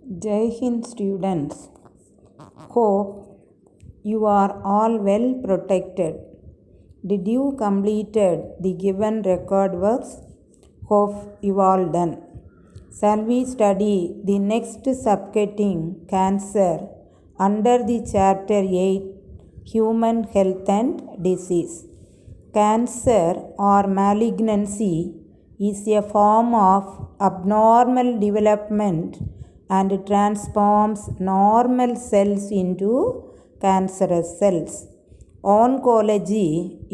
Jai Hind students, hope you are all well protected. Did you completed the given record works? Hope you all done. Shall we study the next subheading Cancer under the chapter 8 Human Health and Disease. Cancer or malignancy is a form of abnormal development and transforms normal cells into cancerous cells. Oncology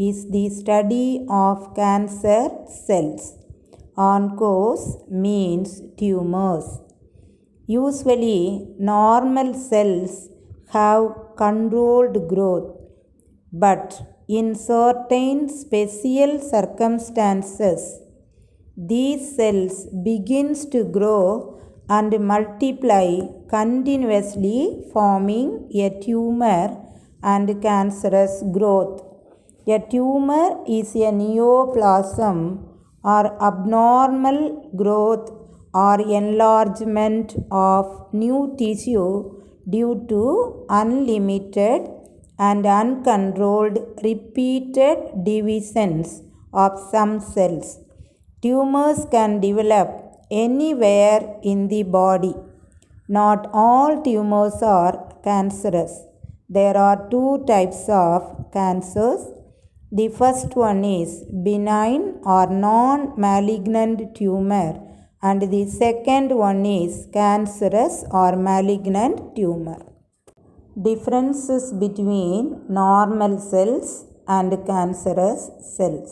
is the study of cancer cells. Oncos means tumors. Usually, normal cells have controlled growth, but in certain special circumstances, these cells begins to grow and multiply continuously, forming a tumor and cancerous growth. A tumor is a neoplasm or abnormal growth or enlargement of new tissue due to unlimited and uncontrolled repeated divisions of some cells. Tumors can develop anywhere in the body. Not all tumors are cancerous. There are two types of cancers. The first one is benign or non-malignant tumor, and the second one is cancerous or malignant tumor. Differences between normal cells and cancerous cells.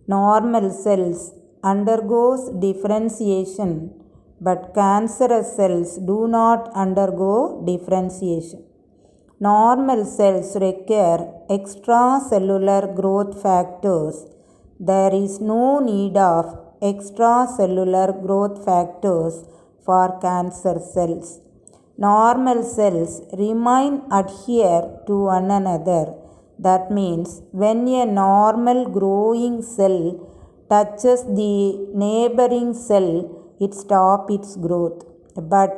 Normal cells undergoes differentiation, but cancerous cells do not undergo differentiation. Normal cells require extracellular growth factors. There is no need of extracellular growth factors for cancer cells. Normal cells remain adhered to one another. That means when a normal growing cell touches the neighboring cell, it stops its growth. But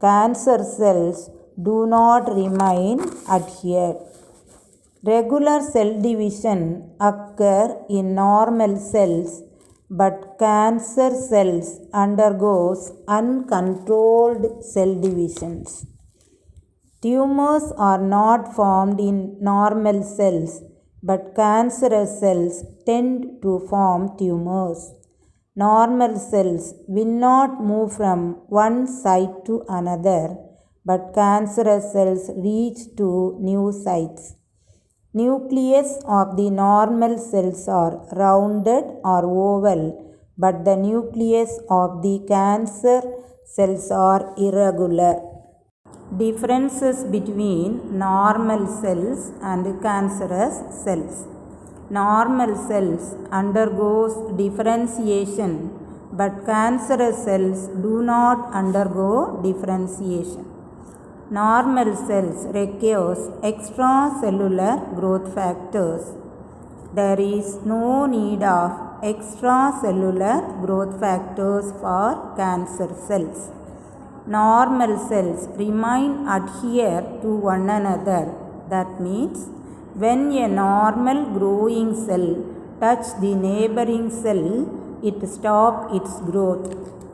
cancer cells do not remain adhered. Regular cell division occurs in normal cells, but cancer cells undergoes uncontrolled cell divisions. Tumors are not formed in normal cells, but cancerous cells tend to form tumors. Normal cells will not move from one site to another, but cancerous cells reach to new sites. Nucleus of the normal cells are rounded or oval, but the nucleus of the cancer cells are irregular. Differences between normal cells and cancerous cells. Normal cells undergoes differentiation, but cancerous cells do not undergo differentiation. Normal cells requires extracellular growth factors. There is no need of extracellular growth factors for cancer cells. Normal cells remain adhered to one another. That means when a normal growing cell touches the neighboring cell, it stops its growth.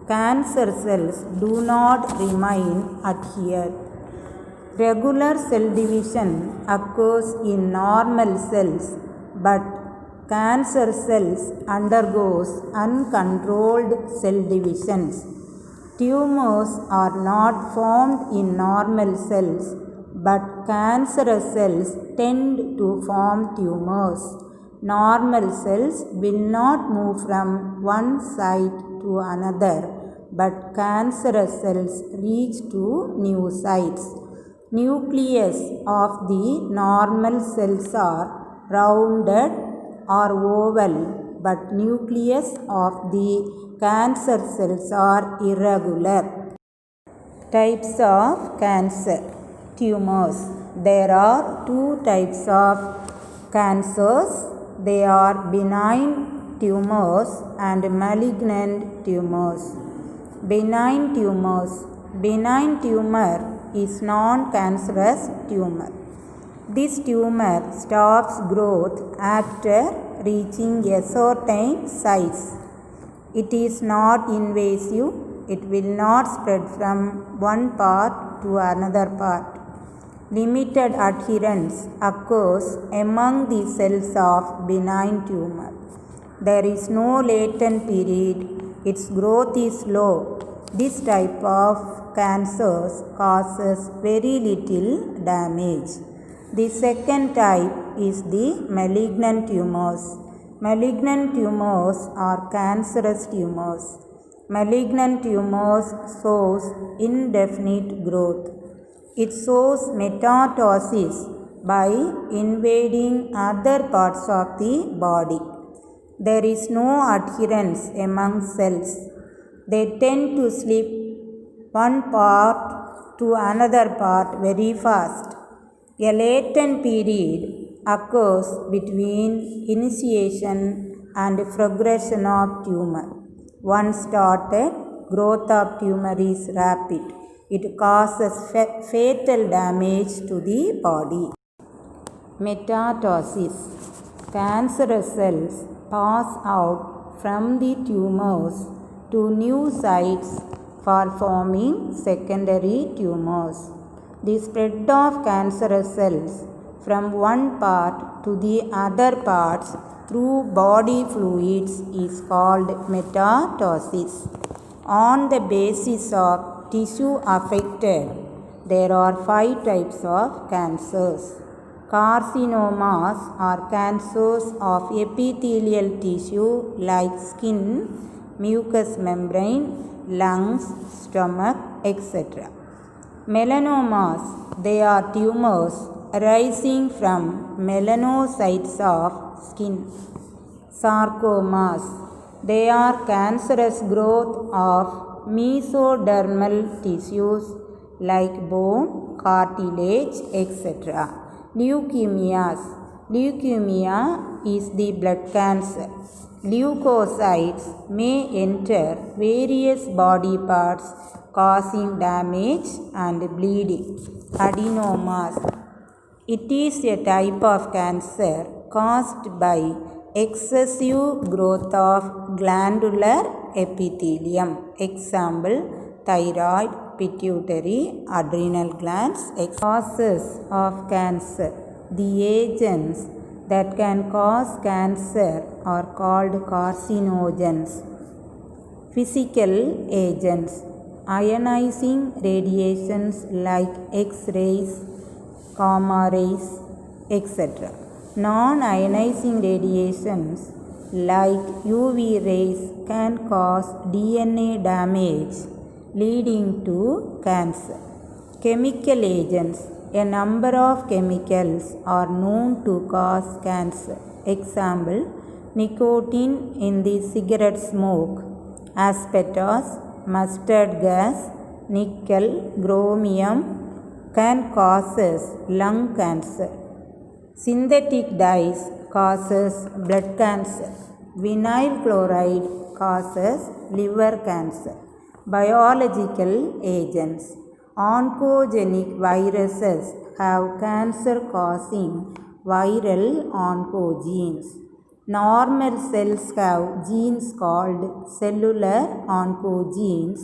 Cancer cells do not remain adhered. Regular cell division occurs in normal cells, but cancer cells undergoes uncontrolled cell divisions. Tumors are not formed in normal cells, but cancerous cells tend to form tumors. Normal cells will not move from one site to another, but cancerous cells reach to new sites. Nucleus of the normal cells are rounded or oval, but nucleus of the cancer cells are irregular. Types of cancer. Tumors. There are two types of cancers. They are benign tumors and malignant tumors. Benign tumors benign tumor is non-cancerous tumor. This tumor stops growth after reaching a certain size. It is not invasive. It will not spread from one part to another part. Limited adherence occurs among the cells of benign tumor. There is no latent period. Its growth is slow. This type of cancers causes very little damage. The second type is the malignant tumors. Malignant tumors are cancerous tumors. Malignant tumors shows indefinite growth. It shows metastasis by invading other parts of the body. There is no adherence among cells. They tend to slip one part to another part very fast. A latent period occurs between initiation and progression of tumor. Once started, growth of tumor is rapid. It causes fatal damage to the body. Metastasis. Cancerous cells pass out from the tumors to new sites for forming secondary tumors. The spread of cancerous cells from one part to the other parts through body fluids is called metastasis. On the basis of tissue affected, there are 5 types of cancers. Carcinomas are cancers of epithelial tissue like skin, mucous membrane, lungs, stomach, etc. Melanomas, they are tumors arising from melanocytes of skin. Sarcomas, they are cancerous growth of mesodermal tissues like bone, cartilage, etc. Leukemias. Leukemia is the blood cancer. Leukocytes may enter various body parts causing damage and bleeding. Adenomas. It is a type of cancer caused by excessive growth of glandular epithelium. Example, thyroid, pituitary, adrenal glands. Causes of cancer. The agents that can cause cancer are called carcinogens. Physical agents. Ionizing radiations like X-rays, gamma rays, etc. Non-ionizing radiations like UV rays can cause DNA damage leading to cancer. Chemical agents. A number of chemicals are known to cause cancer. Example, nicotine in the cigarette smoke, asbestos, mustard gas, nickel, chromium can causes lung cancer. Synthetic dyes causes blood cancer. Vinyl chloride causes liver cancer. Biological agents. Oncogenic viruses have cancer-causing viral oncogenes. Normal cells have genes called cellular oncogenes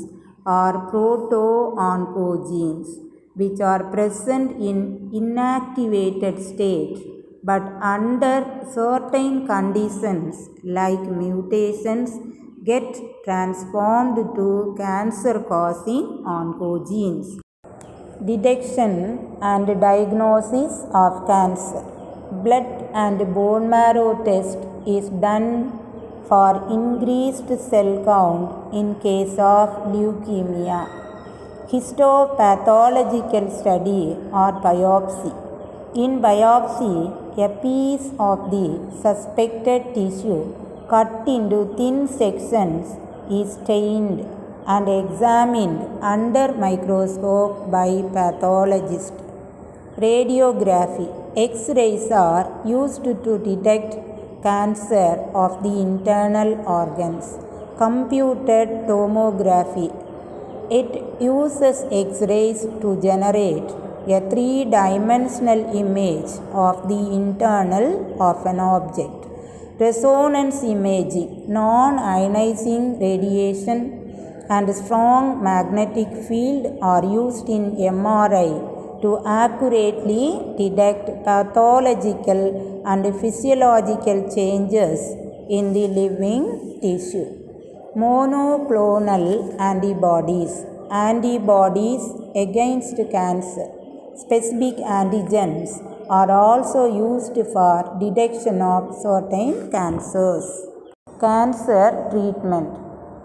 or proto-oncogenes, which are present in inactivated state, but under certain conditions like mutations get transformed to cancer-causing oncogenes. Detection and diagnosis of cancer. Blood and bone marrow test is done for increased cell count in case of leukemia. Histopathological study or biopsy. In biopsy, a piece of the suspected tissue cut into thin sections is stained and examined under microscope by pathologist. Radiography. X-rays are used to detect cancer of the internal organs. Computed tomography. It uses X-rays to generate a three-dimensional image of the internal of an object. Resonance imaging, non-ionizing radiation, and strong magnetic field are used in MRI to accurately detect pathological and physiological changes in the living tissue. Monoclonal antibodies, antibodies against cancer, specific antigens are also used for detection of certain cancers. Cancer treatment.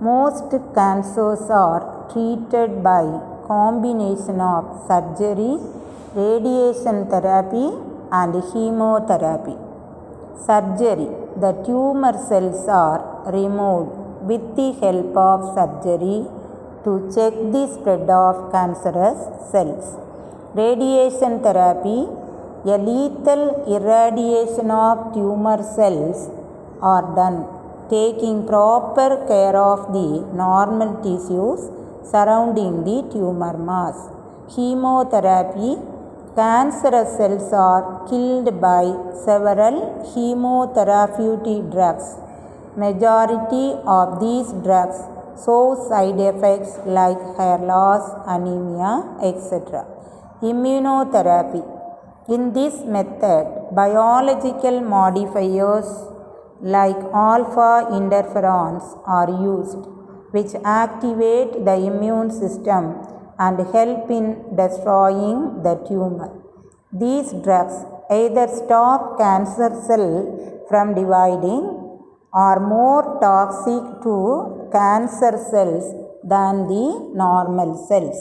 Most cancers are treated by combination of surgery, radiation therapy, and chemotherapy. Surgery. The tumor cells are removed with the help of surgery to check the spread of cancerous cells. Radiation therapy. A lethal irradiation of tumor cells are done, taking proper care of the normal tissues surrounding the tumor mass. Chemotherapy. Cancerous cells are killed by several chemotherapeutic drugs. Majority of these drugs show side effects like hair loss, anemia, etc. Immunotherapy. In this method, biological modifiers like alpha interferons are used, which activate the immune system and help in destroying the tumor. These drugs either stop cancer cells from dividing or are more toxic to cancer cells than the normal cells.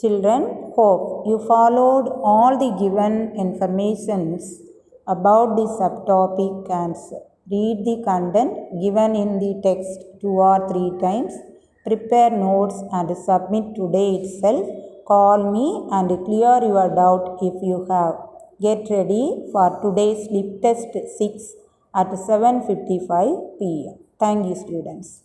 Children, hope you followed all the given informations about the subtopic cancer. Read the content given in the text 2 or 3 times. Prepare notes and submit today itself. Call me and clear your doubt if you have. Get ready for today's sleep test 6 at 7:55 p.m. Thank you, students.